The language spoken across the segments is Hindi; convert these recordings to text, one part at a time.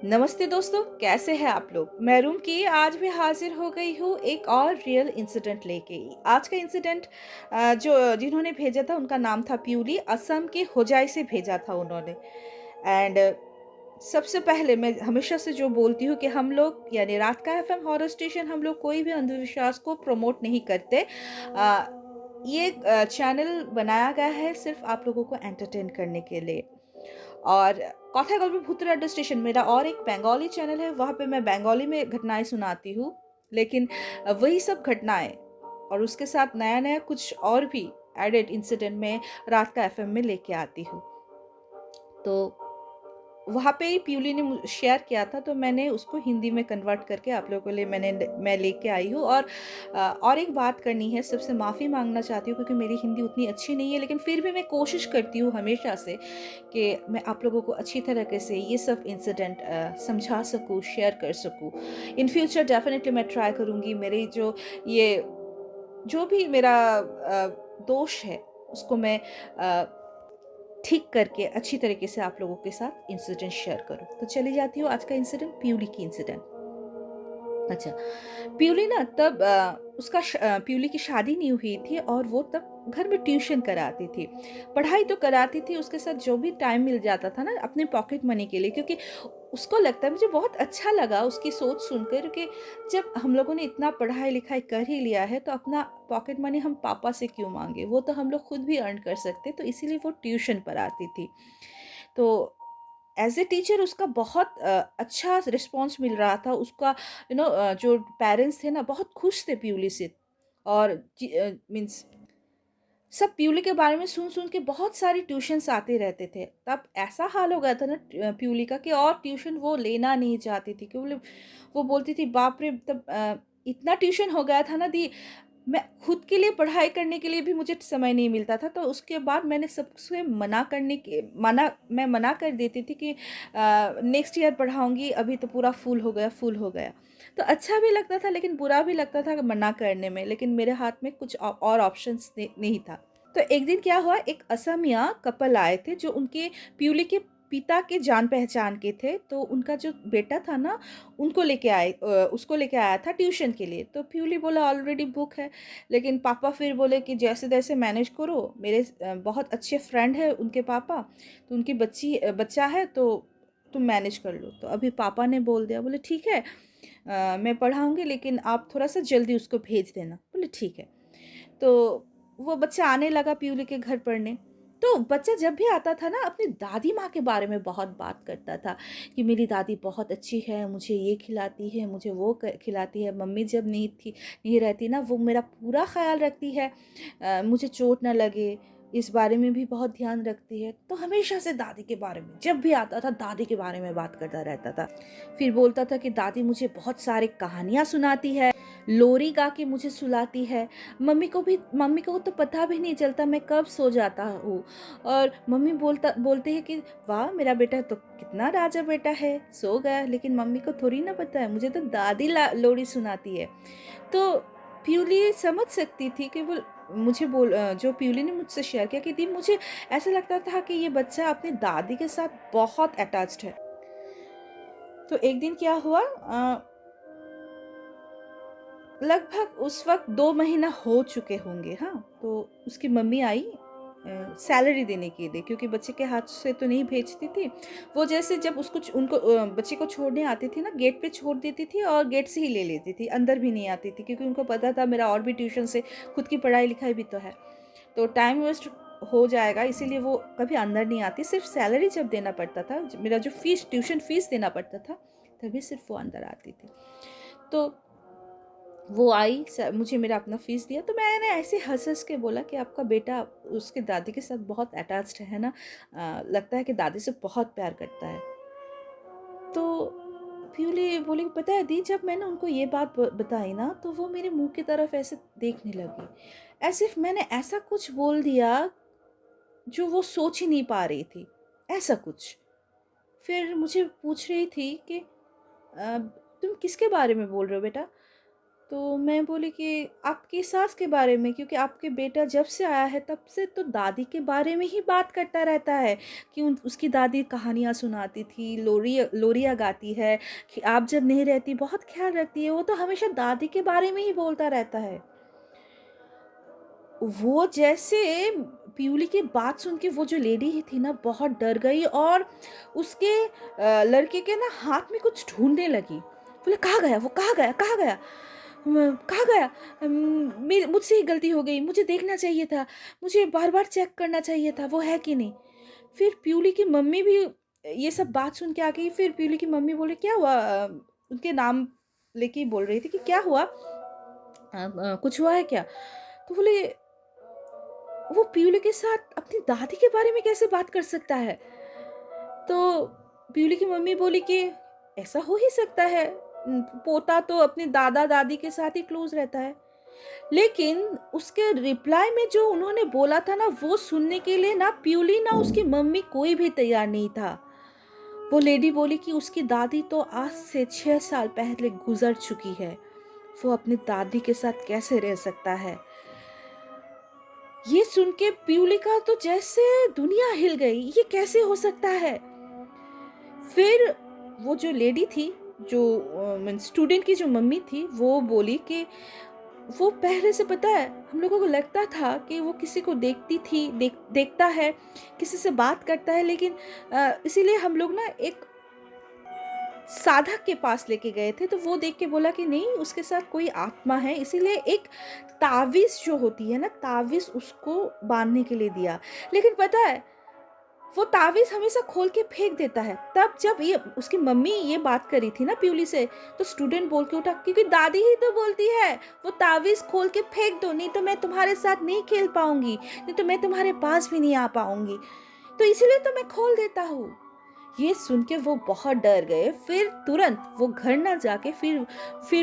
नमस्ते दोस्तों, कैसे हैं आप लोग? मैं रूम की आज भी हाजिर हो गई हूँ एक और रियल इंसिडेंट लेके। आज का इंसिडेंट जो जिन्होंने भेजा था उनका नाम था प्यूली, असम के होजाई से भेजा था उन्होंने। एंड सबसे पहले मैं हमेशा से जो बोलती हूँ कि हम लोग यानी रात का एफएम हॉरर स्टेशन हम लोग कोई भी अंधविश्वास को प्रमोट नहीं करते। ये चैनल बनाया गया है सिर्फ आप लोगों को एंटरटेन करने के लिए। और কথায় গল্পে ভূতের আড্ডা स्टेशन मेरा और एक बंगाली चैनल है, वहाँ पे मैं बंगाली में घटनाएँ सुनाती हूँ। लेकिन वही सब घटनाएँ और उसके साथ नया-नया कुछ और भी एडेड इंसिडेंट मैं रात का एफएम में लेके आती हूँ। तो वहाँ पे ही प्यूली ने शेयर किया था, तो मैंने उसको हिंदी में कन्वर्ट करके आप लोगों के लिए मैं लेके आई हूँ। और एक बात करनी है, सबसे माफ़ी माँगना चाहती हूँ क्योंकि मेरी हिंदी उतनी अच्छी नहीं है, लेकिन फिर भी मैं कोशिश करती हूँ हमेशा से कि मैं आप लोगों को अच्छी तरीके से ये सब इंसिडेंट समझा सकूँ, शेयर कर सकूँ। इन फ्यूचर डेफ़िनेटली मैं ट्राई करूँगी मेरी जो भी मेरा दोष है, उसको मैं ठीक करके अच्छी तरीके से आप लोगों के साथ इंसिडेंट शेयर करूँ। तो चली जाती हूँ आज का इंसिडेंट, प्यूली की इंसिडेंट। अच्छा, प्यूली ना तब प्यूली की शादी नहीं हुई थी और वो तब घर में ट्यूशन कराती थी। पढ़ाई तो कराती थी, उसके साथ जो भी टाइम मिल जाता था ना अपने पॉकेट मनी के लिए, क्योंकि उसको लगता है, मुझे बहुत अच्छा लगा उसकी सोच सुनकर कि जब हम लोगों ने इतना पढ़ाई-लिखाई कर ही लिया है तो अपना पॉकेट मनी हम पापा से क्यों माँगे? वो तो हम लोग खुद भी अर्न कर सकते, तो इसीलिए वो ट्यूशन पढ़ाती थी। तो एज़ ए टीचर उसका बहुत अच्छा रिस्पॉन्स मिल रहा था। उसका जो पेरेंट्स थे ना बहुत खुश थे प्यूली से। और मीन्स सब प्यूली के बारे में सुन-सुन के बहुत सारी ट्यूशन्स आते रहते थे। तब ऐसा हाल हो गया था ना प्यूली का कि और ट्यूशन वो लेना नहीं चाहती थी, क्योंकि वो बोलती थी बाप रे! तब इतना ट्यूशन हो गया था ना दी, मैं खुद के लिए पढ़ाई करने के लिए भी मुझे समय नहीं मिलता था। तो उसके बाद मैंने सबसे मना कर देती थी कि नेक्स्ट ईयर पढ़ाऊँगी, अभी तो पूरा फुल हो गया। तो अच्छा भी लगता था लेकिन बुरा भी लगता था मना करने में, लेकिन मेरे हाथ में कुछ और ऑप्शंस नहीं था। तो एक दिन क्या हुआ, एक असमिया कपल आए थे जो उनके प्यूली के पिता के जान-पहचान के थे। तो उनका जो बेटा था ना, उसको लेके आया था ट्यूशन के लिए। तो प्यूली बोला ऑलरेडी बुक है, लेकिन पापा फिर बोले कि जैसे-तैसे मैनेज करो। मेरे बहुत अच्छे फ्रेंड हैं उनके पापा, तो उनकी बच्चा है तो तुम मैनेज कर लो। तो अभी पापा ने बोल दिया, बोले ठीक है, मैं पढ़ाऊँगी लेकिन आप थोड़ा-सा जल्दी उसको भेज देना। बोले ठीक है। तो वो बच्चा आने लगा प्यूली के घर पढ़ने। तो बच्चा जब भी आता था ना अपनी दादी माँ के बारे में बहुत बात करता था कि मेरी दादी बहुत अच्छी है, मुझे ये खिलाती है, मुझे वो खिलाती है, मम्मी जब नहीं रहती ना वो मेरा पूरा ख्याल रखती है, मुझे चोट ना लगे इस बारे में भी बहुत ध्यान रखती है। तो हमेशा से दादी के बारे में जब भी आता था दादी के बारे में बात करता रहता था। फिर बोलता था कि दादी मुझे बहुत सारी कहानियाँ सुनाती है, लोरी गा के मुझे सुलाती है। मम्मी को तो पता भी नहीं चलता मैं कब सो जाता हूँ। और मम्मी बोलते हैं कि वाह मेरा बेटा तो कितना राजा बेटा है, सो गया, लेकिन मम्मी को थोड़ी ना पता है, मुझे तो दादी लोरी सुनाती है। तो प्यूली समझ सकती थी कि जो प्यूली ने मुझसे शेयर किया कि दी मुझे ऐसा लगता था कि ये बच्चा अपनी दादी के साथ बहुत अटैच्ड है। तो एक दिन क्या हुआ, लगभग उस वक़्त 2 महीना हो चुके होंगे, हाँ। तो उसकी मम्मी आई सैलरी देने के लिए, क्योंकि बच्चे के हाथ से तो नहीं भेजती थी। वो जैसे जब बच्चे को छोड़ने आती थी ना, गेट पे छोड़ देती थी और गेट से ही ले लेती थी, अंदर भी नहीं आती थी, क्योंकि उनको पता था मेरा और भी ट्यूशन से खुद की पढ़ाई-लिखाई भी तो है। तो टाइम वेस्ट हो जाएगा, इसीलिए वो कभी अंदर नहीं आती, सिर्फ़ सैलरी जब देना पड़ता था, मेरा जो ट्यूशन फ़ीस देना पड़ता था, तभी सिर्फ़ वो अंदर आती थी। तो वो आई मुझे मेरा अपना फ़ीस दिया, तो मैंने ऐसे हँस-हँस के बोला कि आपका बेटा उसकी दादी के साथ बहुत अटैच्ड है ना, लगता है कि दादी से बहुत प्यार करता है। तो प्यूली बोली पता है दी, जब मैंने उनको ये बात बताई ना तो वो मेरे मुँह की तरफ ऐसे देखने लगी, एज़ इफ मैंने ऐसा कुछ बोल दिया जो वो सोच ही नहीं पा रही थी, ऐसा कुछ। फिर मुझे पूछ रही थी कि तुम किसके बारे में बोल रहे हो बेटा? तो मैं बोली कि आपकी सास के बारे में, क्योंकि आपके बेटा जब से आया है तब से तो दादी के बारे में ही बात करता रहता है कि उसकी दादी कहानियाँ सुनाती थी, लोरियाँ गाती है, कि आप जब नहीं रहती बहुत ख्याल रखती है, वो तो हमेशा दादी के बारे में ही बोलता रहता है। वो जैसे प्यूली की बात सुन के वो जो लेडी ही थी ना बहुत डर गई और उसके लड़के के ना हाथ में कुछ ढूंढने लगी। बोले कहाँ गया वो, कहाँ गया, कहाँ गया, कहाँ गया, मेरे मुझसे ही गलती हो गई, मुझे देखना चाहिए था, मुझे बार बार चेक करना चाहिए था वो है कि नहीं। फिर प्यूली की मम्मी भी ये सब बात सुन के आ गई। फिर प्यूली की मम्मी बोले क्या हुआ, उनके नाम लेके ही बोल रही थी कि क्या हुआ, कुछ हुआ है क्या। तो बोले वो प्यूली के साथ अपनी दादी के बारे में कैसे बात कर सकता है। तो प्यूली की मम्मी बोली कि ऐसा हो ही सकता है, पोता तो अपने दादा दादी के साथ ही क्लोज रहता है। लेकिन उसके रिप्लाई में जो उन्होंने बोला था ना वो सुनने के लिए ना प्यूली ना उसकी मम्मी कोई भी तैयार नहीं था। वो लेडी बोली कि उसकी दादी तो आज से 6 साल पहले गुजर चुकी है, वो अपनी दादी के साथ कैसे रह सकता है। ये सुन के प्यूली का तो जैसे दुनिया हिल गई, ये कैसे हो सकता है। फिर वो जो लेडी थी, जो स्टूडेंट की जो मम्मी थी, वो बोली कि वो पहले से पता है हम लोगों को लगता था कि वो किसी को देखती थी, देखता है, किसी से बात करता है, लेकिन इसीलिए हम लोग ना एक साधक के पास लेके गए थे। तो वो देख के बोला कि नहीं उसके साथ कोई आत्मा है, इसीलिए एक तावीज़ जो होती है ना, तावीज़ उसको बांधने के लिए दिया। लेकिन पता है वो तावीज़ हमेशा खोल के फेंक देता है। तब जब ये उसकी मम्मी ये बात करी थी ना प्यूली से, तो स्टूडेंट बोल के उठा, क्योंकि दादी ही तो बोलती है वो तावीज़ खोल के फेंक दो, नहीं तो मैं तुम्हारे साथ नहीं खेल पाऊंगी, नहीं तो मैं तुम्हारे पास भी नहीं आ पाऊंगी, तो इसीलिए तो मैं खोल देता हूँ। ये सुन के वो बहुत डर गए। फिर तुरंत वो घर ना जाके फिर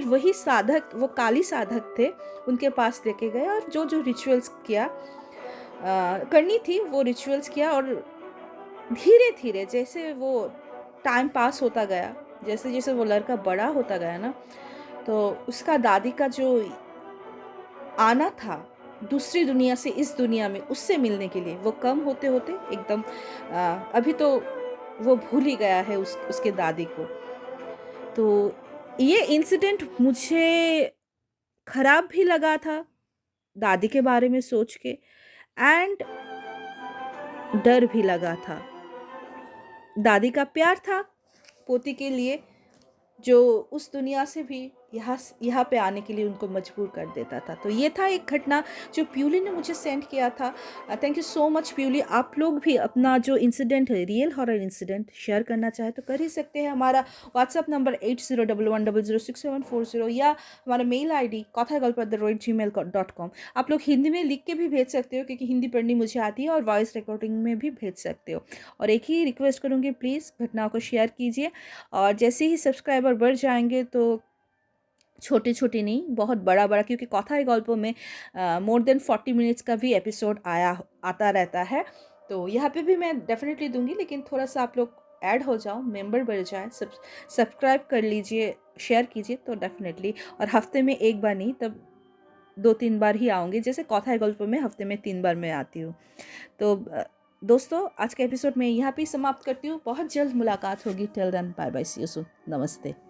वही साधक, वो काली साधक थे, उनके पास लेके गए और जो जो रिचुअल्स किया करनी थी वो रिचुअल्स किया। और धीरे धीरे जैसे वो टाइम पास होता गया, जैसे जैसे वो लड़का बड़ा होता गया ना, तो उसका दादी का जो आना था दूसरी दुनिया से इस दुनिया में उससे मिलने के लिए, वो कम होते होते एकदम अभी तो वो भूल ही गया है उसके दादी को। तो ये इंसिडेंट मुझे खराब भी लगा था दादी के बारे में सोच के, एंड डर भी लगा था। दादी का प्यार था पोती के लिए, जो उस दुनिया से भी यहाँ पे आने के लिए उनको मजबूर कर देता था। तो ये था एक घटना जो प्यूली ने मुझे सेंड किया था। थैंक यू सो मच प्यूली। आप लोग भी अपना जो इंसिडेंट है, रियल हॉरर इंसिडेंट शेयर करना चाहे तो कर ही सकते हैं। हमारा व्हाट्सअप नंबर 8011006740 या हमारा मेल ID kothagalpo@gmail.com। आप लोग हिंदी में लिख के भी भेज सकते हो, क्योंकि हिंदी पढ़नी मुझे आती है, और वॉइस रिकॉर्डिंग में भी भेज सकते हो। और एक ही रिक्वेस्ट करूँगी, प्लीज़ घटनाओं को शेयर कीजिए। और जैसे ही सब्सक्राइबर बढ़ जाएंगे तो छोटे छोटे नहीं, बहुत बड़ा बड़ा, क्योंकि कथा गल्पों में मोर देन 40 मिनट्स का भी एपिसोड आता रहता है। तो यहाँ पे भी मैं डेफिनेटली दूंगी, लेकिन थोड़ा सा आप लोग ऐड हो जाओ, मेंबर बढ़ जाए, सब्सक्राइब कर लीजिए, शेयर कीजिए तो डेफिनेटली। और हफ्ते में एक बार नहीं, तब 2-3 बार ही आऊँगी, जैसे कथा गल्पों में हफ्ते में 3 बार मैं आती हूँ। तो दोस्तों आज का एपिसोड मैं यहाँ पे समाप्त करती हूँ। बहुत जल्द मुलाकात होगी। Till then bye bye, see you soon, नमस्ते।